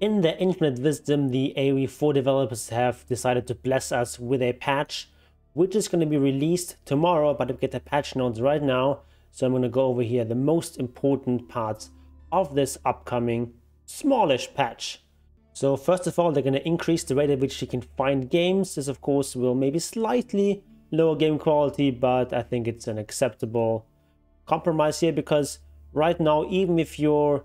In their infinite wisdom, the AoE4 developers have decided to bless us with a patch, which is going to be released tomorrow, but I'll get the patch notes right now. So I'm going to go over here, the most important parts of this upcoming smallish patch. So first of all, they're going to increase the rate at which you can find games. This of course will maybe slightly lower game quality, but I think it's an acceptable compromise here, because right now, even if you're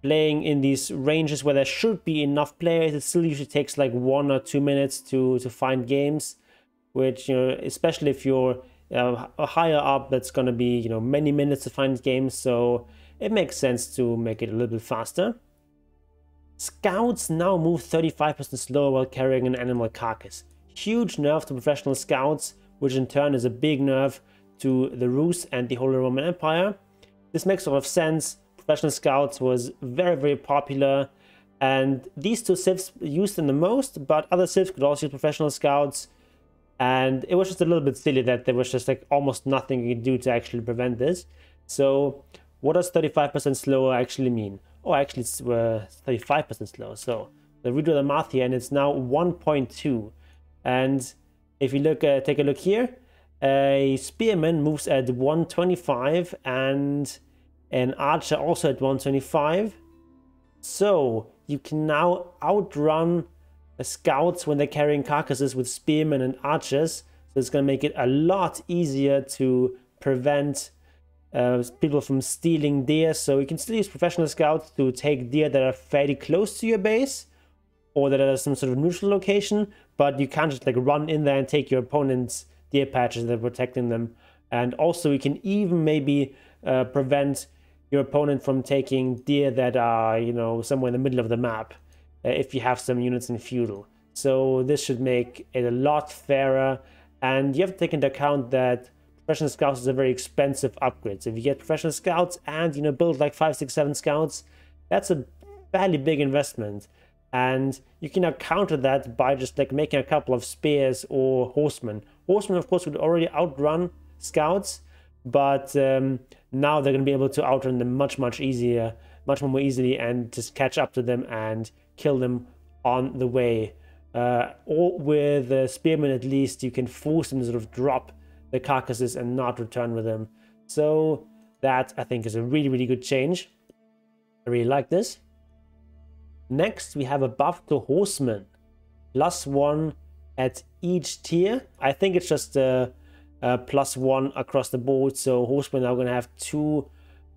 playing in these ranges where there should be enough players, it still usually takes like 1 or 2 minutes to find games, which, you know, especially if you're higher up, that's going to be, you know, many minutes to find games. So it makes sense to make it a little bit faster. Scouts now move 35% slower while carrying an animal carcass. Huge nerf to professional scouts, which in turn is a big nerf to the Rus and the Holy Roman Empire. This makes a lot of sense. Professional scouts was very popular, and these two civs used them the most, but other civs could also use professional scouts, and it was just a little bit silly that there was just like almost nothing you could do to actually prevent this. So what does 35% slower actually mean? Oh, actually it's 35% slower. So they redo the math here, and it's now 1.2. And if you look, take a look here, a spearman moves at 125 and an archer also at 125. So you can now outrun the scouts when they're carrying carcasses with spearmen and archers. So it's going to make it a lot easier to prevent people from stealing deer. So you can still use professional scouts to take deer that are fairly close to your base, or that are some sort of neutral location, but you can't just like run in there and take your opponent's deer patches that are protecting them. And also you can even maybe prevent your opponent from taking deer that are, you know, somewhere in the middle of the map, if you have some units in feudal. So this should make it a lot fairer, and you have to take into account that professional scouts is a very expensive upgrade. So if you get professional scouts and, you know, build like 5, 6, 7 scouts, that's a fairly big investment. And you can now counter that by just like making a couple of spears or horsemen. Horsemen, of course, would already outrun scouts, but now they're going to be able to outrun them much more easily, and just catch up to them and kill them on the way. Or with spearmen, at least you can force them to sort of drop the carcasses and not return with them. So that, I think, is a really good change. I really like this. Next, we have a buff to Horsemen, +1 at each tier. I think it's just +1 across the board. So Horsemen are going to have 2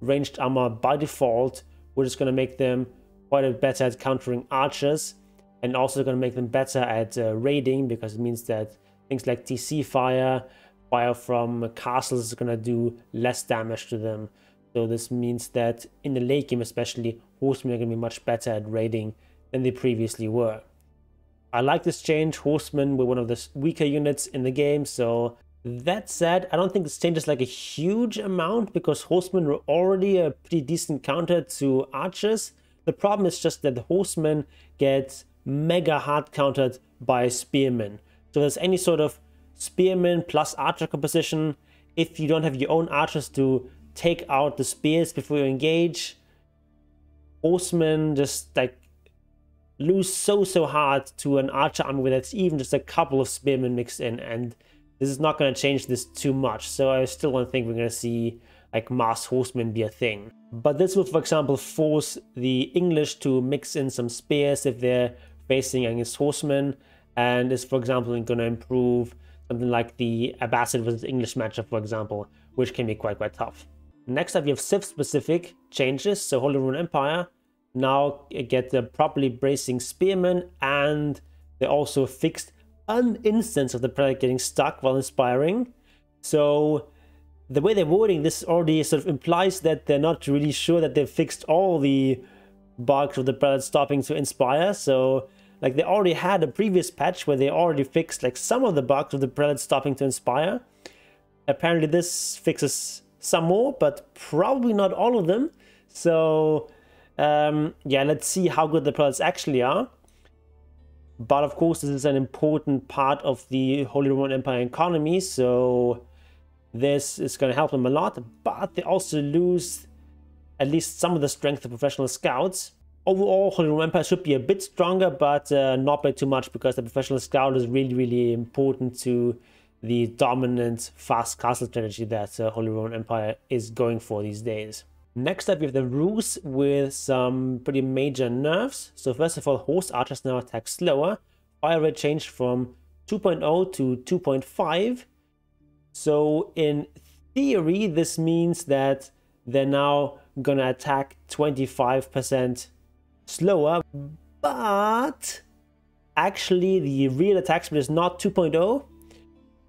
ranged armor by default, which is going to make them quite a bit better at countering archers, and also going to make them better at raiding, because it means that things like TC fire from castles is going to do less damage to them. So this means that in the late game especially, Horsemen are going to be much better at raiding than they previously were. I like this change. Horsemen were one of the weaker units in the game, so that said, I don't think this changes like a huge amount, because Horsemen were already a pretty decent counter to archers. The problem is just that the Horsemen get mega hard countered by spearmen. So if there's any sort of spearmen plus archer composition, if you don't have your own archers to take out the spears before you engage, Horsemen just like lose so hard to an archer army where that's even just a couple of spearmen mixed in, and this is not going to change this too much. So I still don't think we're going to see like mass Horsemen be a thing. But this will, for example, force the English to mix in some spears if they're facing against Horsemen, and is, for example, going to improve something like the Abbasid versus English matchup, for example, which can be quite tough. Next up, you have Civ-specific changes. So Holy Roman Empire now get the properly bracing spearmen, and they also fixed an instance of the prelate getting stuck while inspiring. So the way they're wording this already sort of implies that they're not really sure that they've fixed all the bugs of the prelate stopping to inspire. So like they already had a previous patch where they already fixed like some of the bugs of the prelate stopping to inspire. Apparently this fixes some more, but probably not all of them. So yeah, let's see how good the prelates actually are. But of course, this is an important part of the Holy Roman Empire economy, so this is going to help them a lot. But they also lose at least some of the strength of professional scouts. Overall, Holy Roman Empire should be a bit stronger, but not by too much, because the professional scout is really, really important to the dominant fast castle strategy that Holy Roman Empire is going for these days. Next up, we have the Rus with some pretty major nerfs. So first of all, horse archers now attack slower. Fire rate changed from 2.0 to 2.5. So in theory, this means that they're now gonna attack 25% slower, but actually the real attack speed is not 2.0.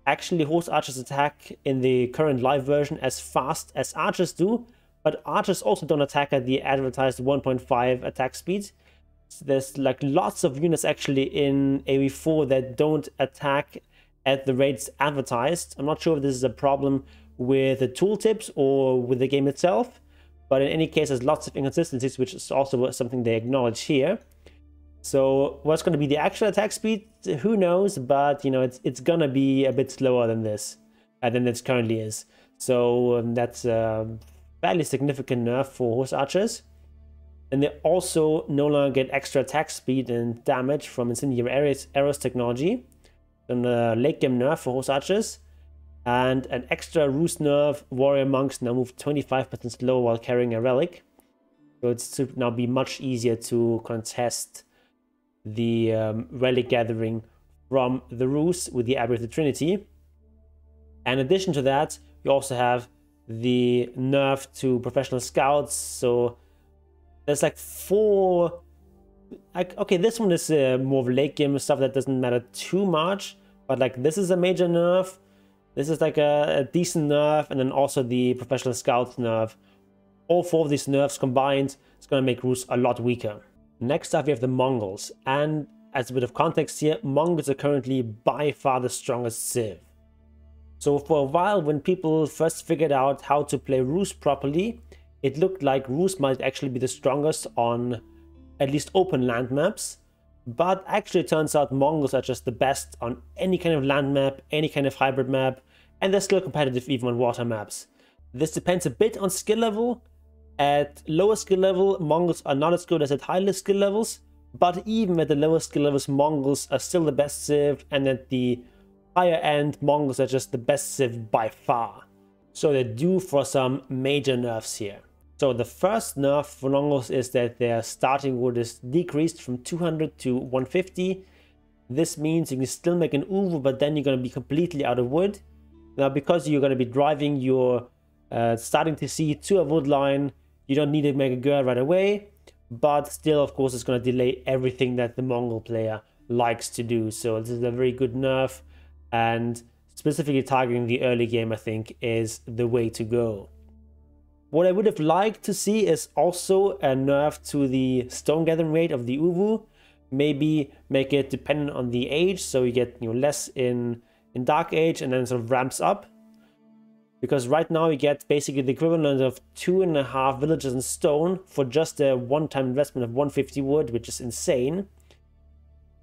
Actually, horse archers attack in the current live version as fast as archers do, but archers also don't attack at the advertised 1.5 attack speed. So there's like lots of units actually in AoE4 that don't attack at the rates advertised. I'm not sure if this is a problem with the tooltips or with the game itself, but in any case, there's lots of inconsistencies, which is also something they acknowledge here. So what's going to be the actual attack speed? Who knows? But you know, it's going to be a bit slower than this, than it currently is. So that's a fairly significant nerf for horse archers. And they also no longer get extra attack speed and damage from incendiary arrows technology. And a late game nerf for horse archers. And an extra Rus nerf, warrior monks now move 25% slower while carrying a relic. So it's to now be much easier to contest the relic gathering from the Rus with the Abbey of the Trinity. And in addition to that, you also have the nerf to professional scouts. So there's like 4... okay, this one is more of late game stuff that doesn't matter too much. But like this is a major nerf. This is like a decent nerf, and then also the professional scouts nerf. All 4 of these nerfs combined is going to make Rus a lot weaker. Next up, we have the Mongols. And as a bit of context here, Mongols are currently by far the strongest civ. So for a while, when people first figured out how to play Rus properly, it looked like Rus might actually be the strongest on at least open land maps. But actually it turns out Mongols are just the best on any kind of land map, any kind of hybrid map, and they're still competitive even on water maps. This depends a bit on skill level. At lower skill level, Mongols are not as good as at higher skill levels, but even at the lower skill levels, Mongols are still the best civ, and at the higher end, Mongols are just the best civ by far. So they're due for some major nerfs here. So the first nerf for Mongols is that their starting wood is decreased from 200 to 150. This means you can still make an uvu, but then you're going to be completely out of wood. Now, because you're going to be driving your starting TC to a wood line, you don't need to make a girl right away. But still, of course, it's going to delay everything that the Mongol player likes to do. So this is a very good nerf. And specifically targeting the early game, I think, is the way to go. What I would have liked to see is also a nerf to the stone gathering rate of the Uvu. Maybe make it dependent on the age, so you get less in Dark Age and then sort of ramps up. Because right now you get basically the equivalent of 2.5 villages in stone for just a one-time investment of 150 wood, which is insane.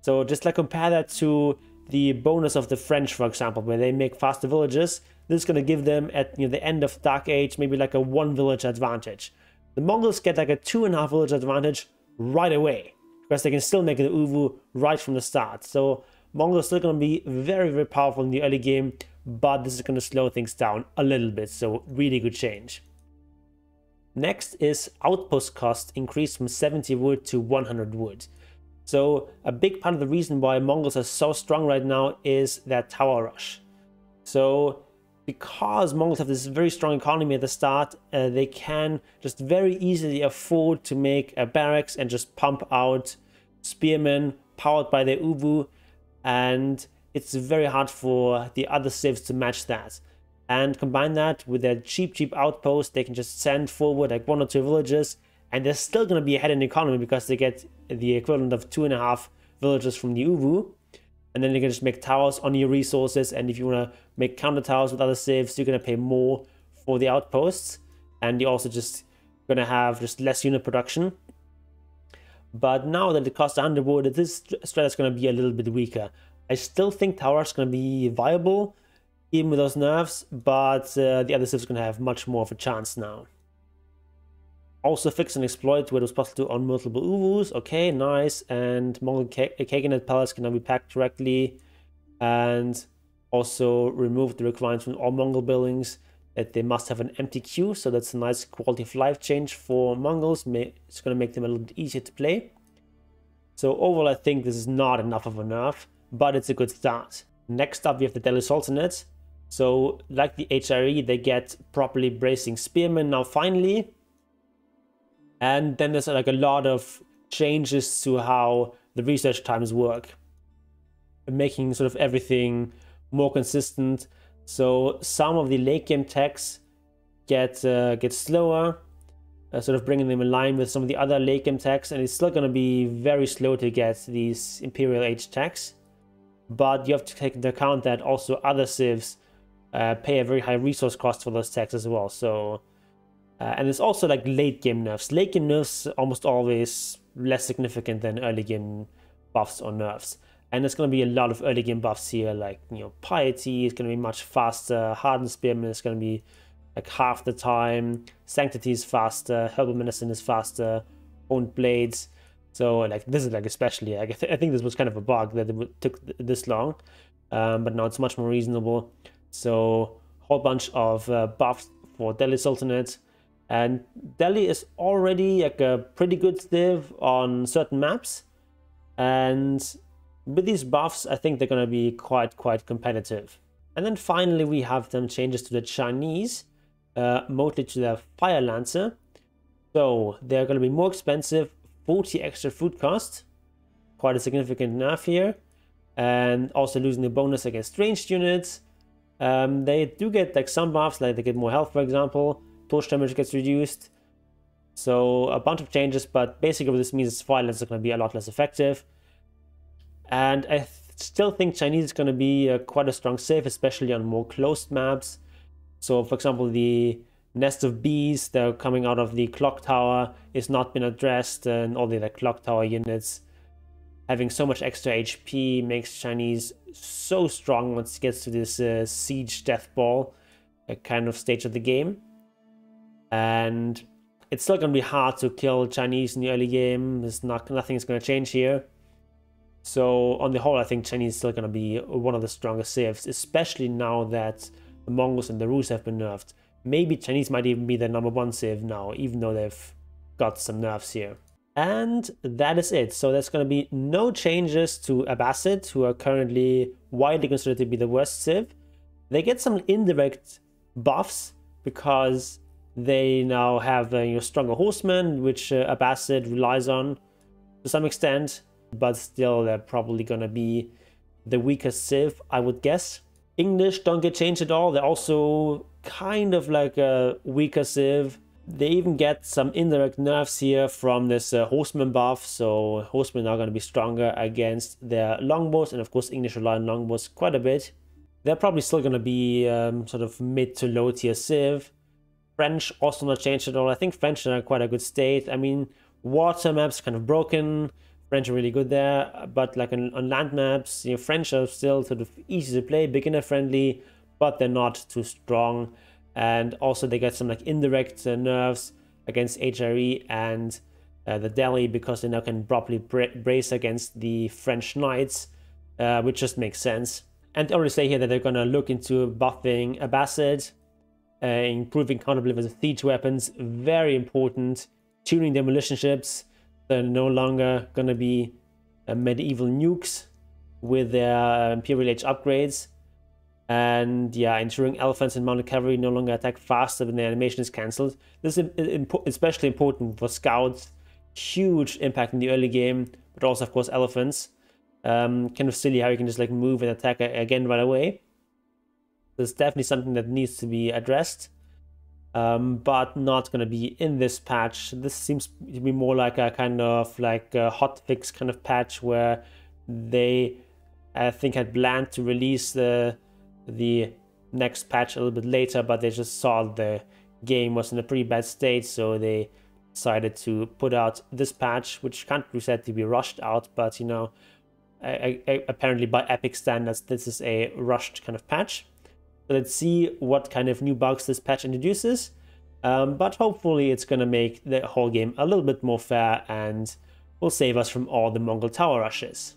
So just like compare that to the bonus of the French, for example, where they make faster villages. This is going to give them at the end of Dark Age maybe like a 1 village advantage. The Mongols get like a 2.5 village advantage right away, because they can still make an Uvu right from the start. So Mongols are still going to be very, very powerful in the early game, but this is going to slow things down a little bit, so really good change. Next is outpost cost increased from 70 wood to 100 wood. So a big part of the reason why Mongols are so strong right now is that tower rush. So because Mongols have this very strong economy at the start, they can just very easily afford to make a barracks and just pump out spearmen powered by their Uvu, and it's very hard for the other civs to match that. And combine that with their cheap outpost, they can just send forward like 1 or 2 villages, and they're still going to be ahead in the economy because they get the equivalent of 2.5 villages from the Uvu. And then you can just make towers on your resources, and if you want to make counter towers with other civs, you're going to pay more for the outposts, and you're also just going to have just less unit production. But now that it costs 100 wood, this strat is going to be a little bit weaker. I still think towers is going to be viable, even with those nerfs, but the other civs are going to have much more of a chance now. Also fixed an exploit where it was possible to own multiple Uwus. Okay, nice. And Mongol Kaganate Palace can now be packed correctly. And also removed the requirement from all Mongol buildings that they must have an empty queue. So that's a nice quality of life change for Mongols. It's going to make them a little bit easier to play. So overall, I think this is not enough of a nerf, but it's a good start. Next up, we have the Delhi Sultanate. So like the HRE, they get properly bracing spearmen now finally. And then there's like a lot of changes to how the research times work, making sort of everything more consistent. So some of the late game techs get slower, sort of bringing them in line with some of the other late game techs, and it's still going to be very slow to get these Imperial Age techs. But you have to take into account that also other civs pay a very high resource cost for those techs as well. So and it's also like late game nerfs. Late game nerfs are almost always less significant than early game buffs or nerfs. And there's going to be a lot of early game buffs here, like, you know, Piety is going to be much faster, Hardened Spearman is going to be like half the time, Sanctity is faster, Herbal Medicine is faster, Honed Blades. So like this is like especially, I think this was kind of a bug that it took this long, but now it's much more reasonable. So whole bunch of buffs for Delhi Sultanate. And Delhi is already like a pretty good civ on certain maps, and with these buffs, I think they're going to be quite competitive. And then finally, we have some changes to the Chinese, mostly to their Fire Lancer. So they're going to be more expensive, 40 extra food cost, quite a significant nerf here, and also losing the bonus against ranged units. They do get like some buffs, like they get more health, for example. Torch damage gets reduced. So a bunch of changes, but basically what this means is Fire Lancer is going to be a lot less effective. And I still think Chinese is going to be quite a strong save, especially on more closed maps. So for example, the Nest of Bees that are coming out of the clock tower is not been addressed, and all the like, clock tower units having so much extra HP makes Chinese so strong once it gets to this siege death ball kind of stage of the game. And it's still going to be hard to kill Chinese in the early game. Nothing's going to change here. So on the whole, I think Chinese is still going to be one of the strongest civs, especially now that the Mongols and the Rus have been nerfed. Maybe Chinese might even be the #1 civ now, even though they've got some nerfs here. And that is it. So there's going to be no changes to Abbasid, who are currently widely considered to be the worst civ. They get some indirect buffs because they now have stronger horsemen, which Abbasid relies on to some extent, but still they're probably going to be the weakest civ, I would guess. English don't get changed at all. They're also kind of like a weaker civ. They even get some indirect nerfs here from this horseman buff, so horsemen are going to be stronger against their longbows, and of course English rely on longbows quite a bit. They're probably still going to be sort of mid to low tier civ. French also not changed at all. I think French are in quite a good state. I mean, water maps kind of broken. French are really good there, but like on land maps, French are still sort of easy to play, beginner friendly, but they're not too strong. And also they get some like indirect nerfs against HRE and the Delhi, because they now can properly brace against the French knights, which just makes sense. And they already say here that they're going to look into buffing Abbasid, improving counterbliff with siege weapons, very important. Tuning demolition ships, they're no longer going to be medieval nukes with their Imperial Age upgrades. And yeah, ensuring elephants and mounted cavalry no longer attack faster when their animation is cancelled. This is especially important for scouts. Huge impact in the early game, but also of course elephants. Kind of silly how you can just like move and attack again right away. There's definitely something that needs to be addressed, but not going to be in this patch. This seems to be more like a kind of like a hotfix kind of patch where they, I think, had planned to release the next patch a little bit later, but they just saw the game was in a pretty bad state, so they decided to put out this patch, which can't be said to be rushed out, but apparently by Epic standards, this is a rushed kind of patch. So let's see what kind of new bugs this patch introduces. But hopefully it's going to make the whole game a little bit more fair and will save us from all the Mongol tower rushes.